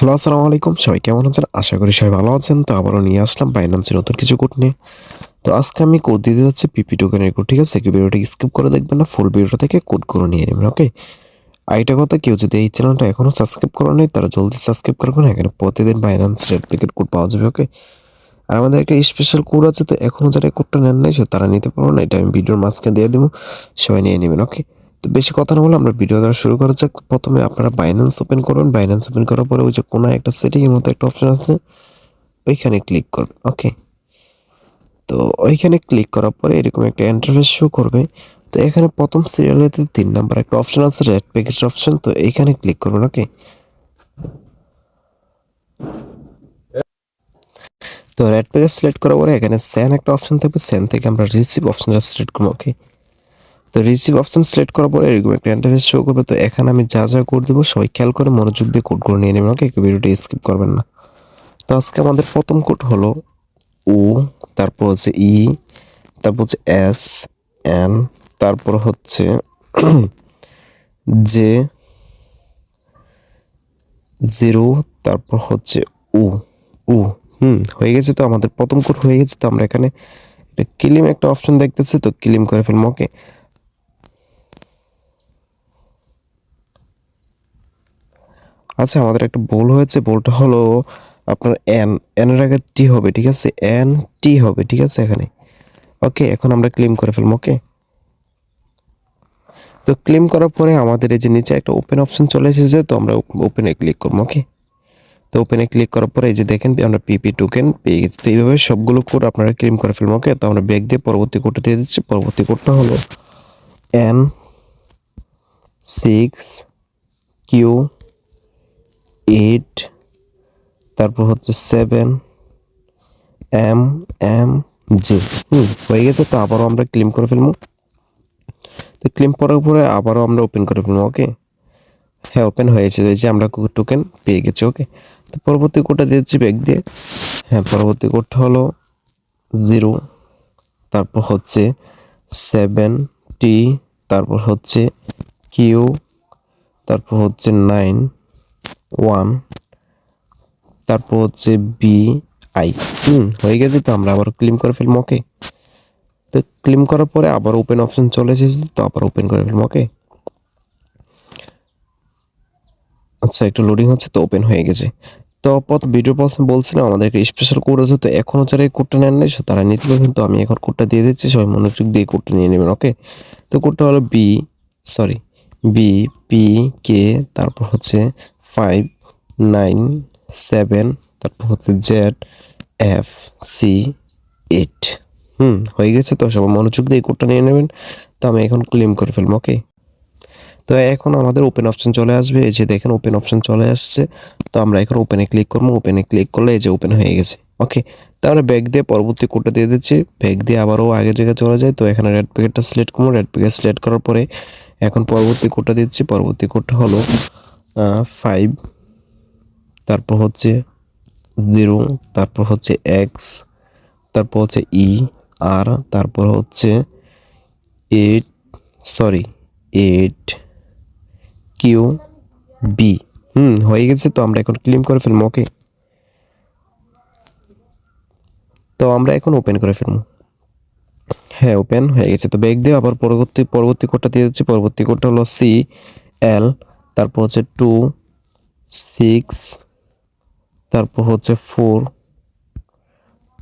Hello, আসসালামু আলাইকুম। সবাই কেমন আছেন? আশা করি সবাই ভালো আছেন। তো আবারও নিয়ে আসলাম বাইন্যান্সের নতুন কিছু কোড নিয়ে। তো আজকে আমি কোড দিতে যাচ্ছি পিপি টোকেনের কোড, ঠিক আছে? কেউ ভিডিওটা স্কিপ করে দেখবেন না, ফুল ভিডিওটা থেকে কোডগুলো নিয়ে নেবেন, ওকে? আরেকটা কথা, কেউ যদি এই চ্যানেলটা এখনো সাবস্ক্রাইব করে নাই তারা জলদি সাবস্ক্রাইব করবেন। এখানে প্রতিদিন বাইন্যান্স রেপ্লিকেট কোড পাওয়া যাবে, ওকে? আর আমাদের একটা স্পেশাল কোড আছে, তো এখনো যারা এই কোডটা নেন নাই তারা নিতে পারবেন না। এটা আমি ভিডিওর মাঝখানে দিয়ে দেবো, সবাই নিয়ে নেবেন, ওকে? তো বেশি কথা না বলে আমরা ভিডিও দ্বারা শুরু করা যাক। প্রথমে আপনারা বাইন্যান্স ওপেন করবেন। বাইন্যান্স ওপেন করার পরে ওই যে কোনায় একটা সেটিং এর মতো একটা অপশন আছে, ওইখানে ক্লিক করবেন, ওকে? তো ওইখানে ক্লিক করার পরে এরকম একটা ইন্টারফেস শো করবে। তো এখানে প্রথম সিরিয়ালেতে 3 নাম্বার একটা অপশন আছে, রেড প্যাকেজ অপশন, তো এইখানে ক্লিক করবেন, ওকে? তো রেড প্যাকেজ সিলেক্ট করার পরে এখানে সেন একটা অপশন থাকবে, সেন থেকে আমরা রিসিভ অপশনটা সিলেক্ট করবো, ওকে? তো রিসিভ অপশন সিলেক্ট করার পরে এরকম একটা ইন্টারফেস শো করবে। তো এখানে আমি যা যা কোড দেবো সবাই খেয়াল করে মনোযোগ দিয়ে কোডগুলো নিয়ে নেবেন, ওকে? ভিডিওটা স্কিপ করবেন না। তো আজকে আমাদের প্রথম কোড হলো ও, তারপর হচ্ছে ই, তারপর হচ্ছে এস, এন, তারপর হচ্ছে জে, জিরো, তারপর হচ্ছে উ, উ। হয়ে গেছে। তো আমাদের প্রথম কোড হয়ে গেছে। তো আমরা এখানে ক্লিম একটা অপশন দেখতেছি, তো ক্লিম করে ফেলবো, ওকে? আচ্ছা, আমাদের একটা ভুল হয়েছে। ভুলটা হলো আপনার এন, এনের আগে টি হবে, ঠিক আছে? এন টি হবে, ঠিক আছে এখানে, ওকে? এখন আমরা ক্লেম করে ফেলবো, ওকে? তো ক্লেম করার পরে আমাদের এই যে নিচে একটা ওপেন অপশন চলে এসেছে, তো আমরা ওপেনে ক্লিক করবো, ওকে? তো ওপেনে ক্লিক করার পরে এই যে দেখেন আমরা পিপি টোকেন পেয়ে গেছি। তো এইভাবে সবগুলো কোড আপনারা ক্লেম করে ফেলবো, ওকে? তো আমরা ব্যাক দিয়ে পরবর্তী কোডটা দিয়ে দিচ্ছি। পরবর্তী কোডটা হলো এন 6 Q 8, তারপর হচ্ছে 7 M M J। হয়ে গেছে। তো আবারও আমরা ক্লেম করে ফেলবো। তো ক্লেম করার পরে আবারও আমরা ওপেন করে ফেলবো, ওকে? হ্যাঁ, ওপেন হয়েছে। এই যে আমরা টোকেন পেয়ে গেছি, ওকে? তো পরবর্তী কোডটা দিচ্ছি ব্যাক দিয়ে। হ্যাঁ, পরবর্তী কোডটা হলো 0, তারপর হচ্ছে 7 T, তারপর হচ্ছে কিউ, তারপর হচ্ছে 9 1, তারপর হচ্ছে BI। হয়ে গেছে। তো আমরা আবার ক্লেম করে ফেলবো, ওকে? তো ক্লেম করার পরে আবার ওপেন অপশন চলে এসেছে, তো আবার ওপেন করে ফেলবো, ওকে? আচ্ছা, একটু লোডিং হচ্ছে, তো ওপেন হয়ে গেছে। তো ভিডিও প্রথমে বলছিলাম আমাদের একটা স্পেশাল কোড আছে, তো এখনো যারা এই কোডটা নেন নাই তারা নিতে পারবেন। তো আমি এখন কোডটা দিয়ে দিচ্ছি, সবাই মনোযোগ দিয়ে কোডটা নিয়ে নেবেন, ওকে? তো কোডটা হলো সরি BP তারপর হচ্ছে 5 9 7, তারপর হচ্ছে ZFC 8। হয়ে গেছে। তো সবাই মনোযোগ দিয়ে কোডটা নিয়ে নেবেন। তো আমি এখন ক্লেম করে ফেলবো, ওকে? তো এখন আমাদের ওপেন অপশন চলে আসবে। এই যে দেখেন ওপেন অপশন চলে আসছে। তো আমরা এখন ওপেনে ক্লিক করবো। ওপেনে ক্লিক করলে এই যে ওপেন হয়ে গেছে, ওকে? তো আমরা ব্যাক দিয়ে পরবর্তী কোডটা দিয়ে দিচ্ছি। ব্যাক দিয়ে আবারও আগের জায়গায় চলে যায়। তো এখানে রেড প্যাকেটটা সিলেক্ট করবো। রেড প্যাকেট সিলেক্ট করার পরে এখন পরবর্তী কোডটা দিচ্ছি। পরবর্তী কোডটা হলো 5, তারপর হচ্ছে 0, তারপর হচ্ছে এক্স, তারপর হচ্ছে আর তারপর হচ্ছে 8, সরি 8 QB। হয়ে গেছে। তো আমরা এখন ক্লেম করে ফেলবো, ওকে? তো আমরা এখন ওপেন করে ফেলবো। হ্যাঁ, ওপেন হয়ে গেছে। তো ব্যাক দিয়ে আবার পরবর্তী কোডটা দিয়ে দিচ্ছি। পরবর্তী কোডটা হলো CL, তারপর হচ্ছে 2 6, তারপর হচ্ছে 4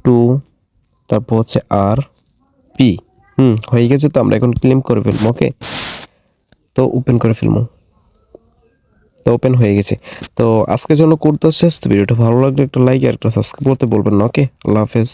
2, তারপর হচ্ছে RP। হয়ে গেছে। তো আমরা এখন ক্লেম করে ফেলবো, ওকে? তো ওপেন করে ফেলবো। তো ওপেন হয়ে গেছে। তো আজকের জন্য কোড তো শেষ। তো ভিডিওটা ভালো লাগলে একটা লাইক আর একটা সাবস্ক্রাইব করতে বলবেন না, ওকে? আল্লাহ হাফেজ।